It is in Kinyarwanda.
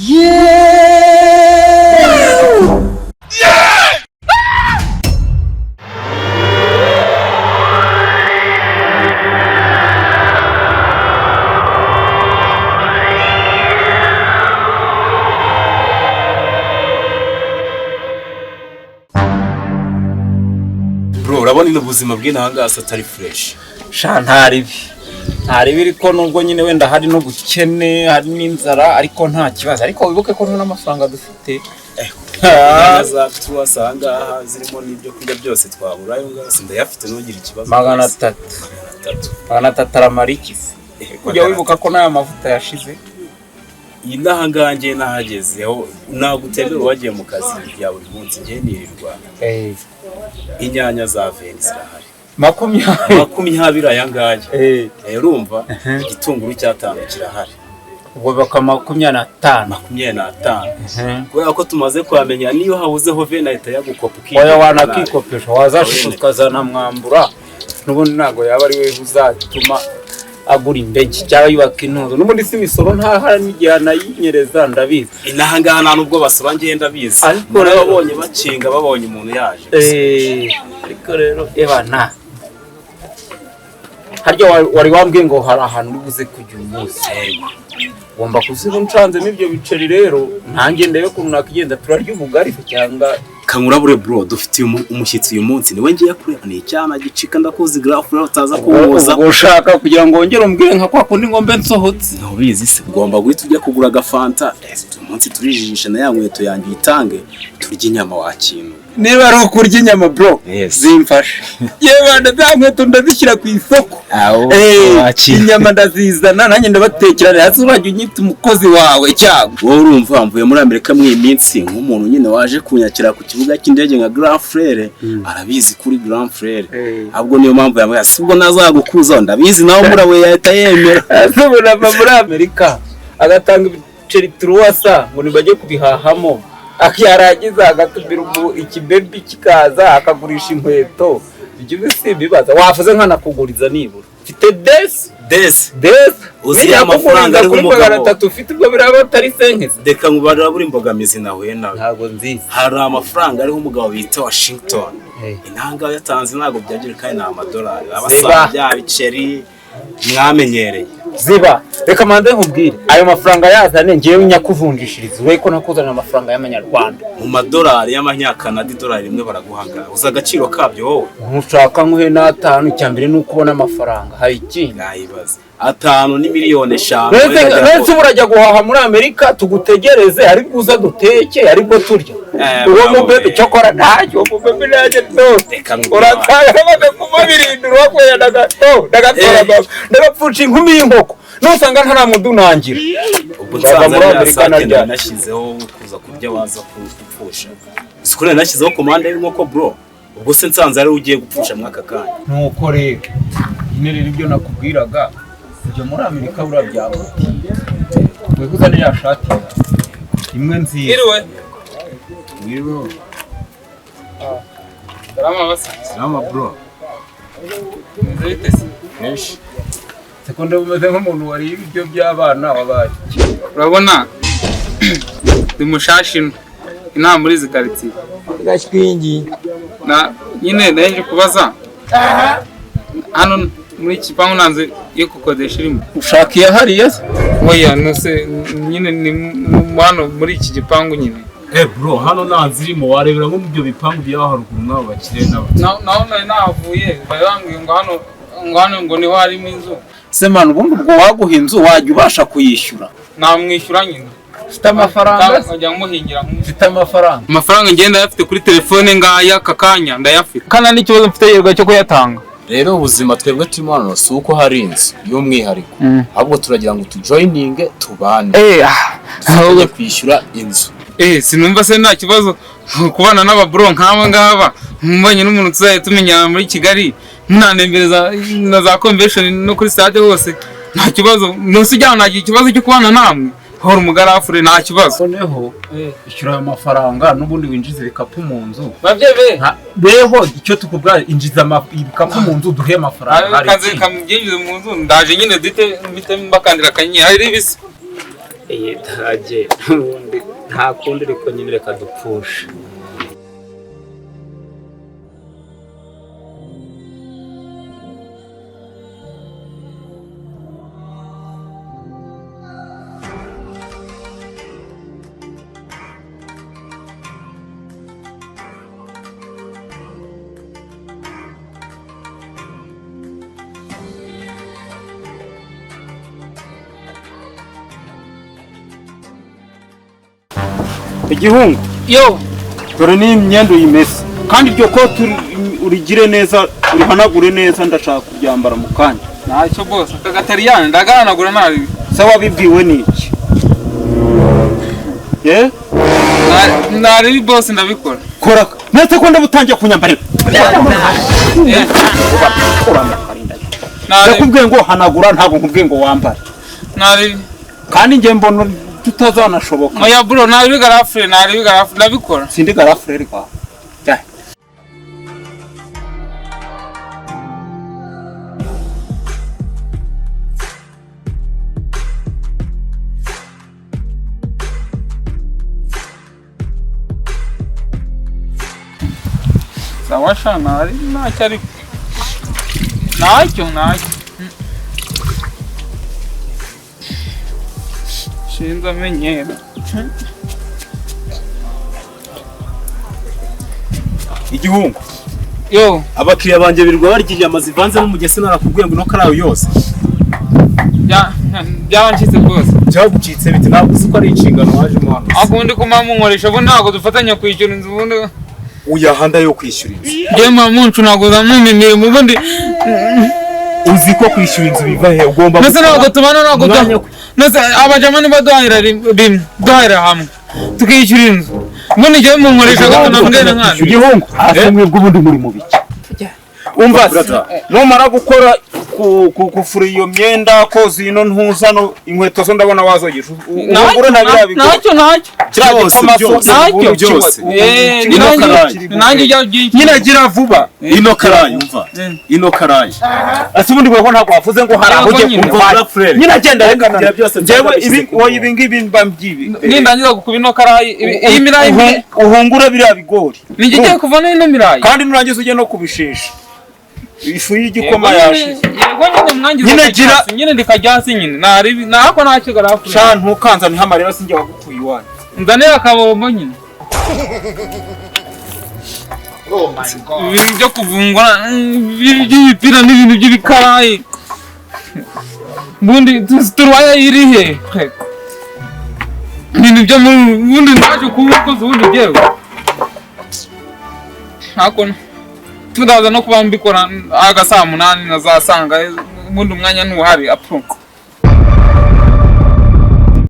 Bro, urabona ino buzima bw'intangasa atari fresh. Sha ntaribi ariko nubwo nyine wenda hari no gukene, hari n'inzara ariko nta kibazo. Ariko wibuke ko n'amafaranga dufite. Za tuwasanga zirimo n'ibyo kurya byose twabura yo ngase ndayafite n'ugira ikibazo. 300. 300 aramarikisi. Kujya wibuka ko n'aya mavuta yashize. Inahangange nahageze aho nagutembera wagiye mu kazi ya buri munsi ngiye nirirwa. Inyanya za veni zirahari 20 ayangaye urumva igitunguru cyatanu kirahari ubwo baka 25 kubera ko tumaze kwamenya niyo habuzeho veni ahita yagukopa oya wanakikopesha wazashukazana mwambura nubundi nago yaba ari we uzatuma agura indege cyangwa yubaka intuzo nubundi si misoro ntahara n'igihana yinyereza ndabizi inahangana nubwo basaba ngenda bizi ariko rero babonye bacinga babonye umuntu yaje ariko rero ebana harya wari wambwiye ngo hari ahantu uri buze kujya umunsi ngomba kuziba ncanze n'ibyo biceri rero ntange ndebe ko nakigenda turarya ubugari cyangwa Kankurabure bro dufite umushyitsi uyu munsi niwe ngiye kureba ni cyana gicika ndakoze graph rero utaza kuwoza ushaka kugira ngo ngere umbwire nka kwa kundi ngombe nsohotse ntubizi se ugomba guhita ujya kugura agafanta umunsi turijijisha na ya nkweto yanjye itange turya inyama wakintu niba ari ukurya inyama bro zimfashe yewe ndazamweto ndazishyira ku isoko inyama ndazizana nanjye ndabatekera hasi urajya unyita umukozi wawe cyangwa wowe urumva mvuye muri Amerika mu iminsi nk'umuntu nyine waje kunyakira ku kibuga cy'indege nka Grand Frere arabizi kuri Grand Frere ahubwo niyo mpamvu yamwe asubwo nazagukuza ndabizi nawe murawe yahita yemera asubura muri Amerika agatanga ibiceri turuwasa ngo nibajye kubihahamo akiyaragiza agatubira ikibebi kikaza akagurisha inkweto ibyo bisi bibaza wafuze nkanakuguriza nibura mfite des uzi amafaranga ari umugabo 300 ufite ubwo biraba atari senkeze deka ngubarira buri mbogamizi nawe nawe ntago nziza hari amafaranga ari umugabo bita Washington intanga yatanze ntago byagira kandi na amadolari abasaba bya biceri mwamenyereye ziba reka mande nkubwire ayo mafaranga yazane ngiye nyakuvunjishiriza we ko nakuzana amafaranga y'amanyarwanda mu madolari y'amanyakanada dolari rimwe baraguhanga uza agaciro kabyo wowe ntushaka nguhe n'atanu cyambere nuko ubona amafaranga hari ikindi nayibaza 5 ni miliyoni 5 Nese burajya guhaha muri Amerika tugutegereze ari bwuza duteke ariko turya uwo mubebe cyokora ntacyo mubebe naje dose uratsaga bade kuma birindura wakwera ndagatora ndagapfuca inkumi y'inkoko nusanga ntara mudunangira ubutsanza muri Amerika nashizeho kuza kurya waza kupfusha sikure nashyizeho komande y'inkoko bro ubwo se nsanze ari ugiye gupfusha mwaka kanya nuko rero nyine ibyo nakubwiraga kujya muri Amerika urabyabo we kuzana ya shati imwe nziza Wiro Salama bro Nzitese Nesh Sekonde bumeze nk'umuntu wari ibyo by'abana wabaye urabona dimushashino inama muri zikaritsiye gashwingi na nyine naje kubaza hano muri kipangu nanze yo kukodesha irimo ushakiye hariya oya nose nyine ni hano muri iki gipangu nyine bro hano nazirimo warebera nko mu byo bipangu bya haruguru nabo bakire nabo naho navuye bayambwiye ngo hano ngo niho harimo inzu semana ubundi ubwo waguha inzu wajya ubasha kuyishyura namwishyura nyine ufite amafaranga nkajya muhingira ufite amafaranga ngenda yafite kuri telefone ngaya kakanya ndayafite kana n'ikibazo mfite yerwa cyo kuyatanga rero ubuzima twebwe turimo hano si uko hari inzu y'umwihariko ahubwo turagira ngo tujoininge tubane ahubwo kwishyura inzu sinumva se nta kibazo kubana n'ababro nk'aba ngaba mbonye n'umuntu tuzaye tumenyana muri Kigali ntanembereza na za convention no kuri stade hose nta kibazo nose ujyana nagiye ikibazo cyo kubana namwe hora umugarafure nta kibazo noneho ishyura amafaranga n'ubundi winjiza ibikapu mu nzu bavyebe beho icyo tukubwira injiza ibikapu mu nzu duhe amafaranga kaze kamubyinjiza mu nzu ndaje nyine dite mbite mbakandira kanye hari ibisi Tage n'ubundi nta kundi ariko nyine reka dupfushe. Igihungu yo dore ni imyenda uyimese kandi iryo kote urigire neza urihanagure neza ndashaka kuryambara mu kanya. ntacyo boss aka gatariyani ndagahanagura nabi se wabibwiwe n'iki? nari boss ndabikora kora netse ko ndabutangiye kunyambarira nakubwiye ngo hanagura ntabwo nkubwiye ngo wambare nari kandi nge mbona tutazanashoboka. Oya bro nari garafre ndabikora sindi garafre reka sawasha nari ntacyo shinza menyera igihungu yo abakiriya banjye birirwa barya inyama zivanze n'umugesi narakubwiye ngo ino karayo yose byabancitse rwose. Byagucitse biti ntabwo uzi ko ari inshingano wajemo hano. Akundi ko mama nkoresha bo ntabwo dufatanya kwishyura inzu ubundi uyahanda yo kwishyura inzu. Ye mama muncu ntabwo zamuniniye mu bundi uzi ko kwishyura inzu biva he ugomba nase ntabwo tubana ntabwo nase abajama ni baduhahira rimwe duhahira hamwe tukishyura inzu mbona igihe mu nkoresha gato nambwira nkana igihungu asemwe bw'ubundi muri mu biki umva numara gukora kufura iyo myenda koza ino ntuzano inkweto zo ndabona wazogesha ugure na bya bigo ntacyo byose nyine gira vuba ino karayi umva ino karayi ase ubundi bwo ntabwo wavuze ngo hari aho ugiye kumva nyine agenda rengana jewe ibi ngibi mbambibi nindangiza kukuba ino karayi iyi mirayi uhungura biriya bigori nigiye kuvana ino mirayi kandi nurangiza ujye no kubishesha ifu y'igikoma yashize nyine gira nyine ndikajya hasi nyine nako ntacyo garafura sha ntukanza ni hamarira sinjye wagukuye iwanyu ndanera akabombo nyine oh my god ibintu byo kuvungwa by'ibipira n'ibintu by'ibikarayi bundi turwaya irihe ibintu byo bundi ndaje kubukoza ubundi byewe nako tudaza no kuba mbikora aga saa 8 nazasanga ubundi umwanya ntuhari apro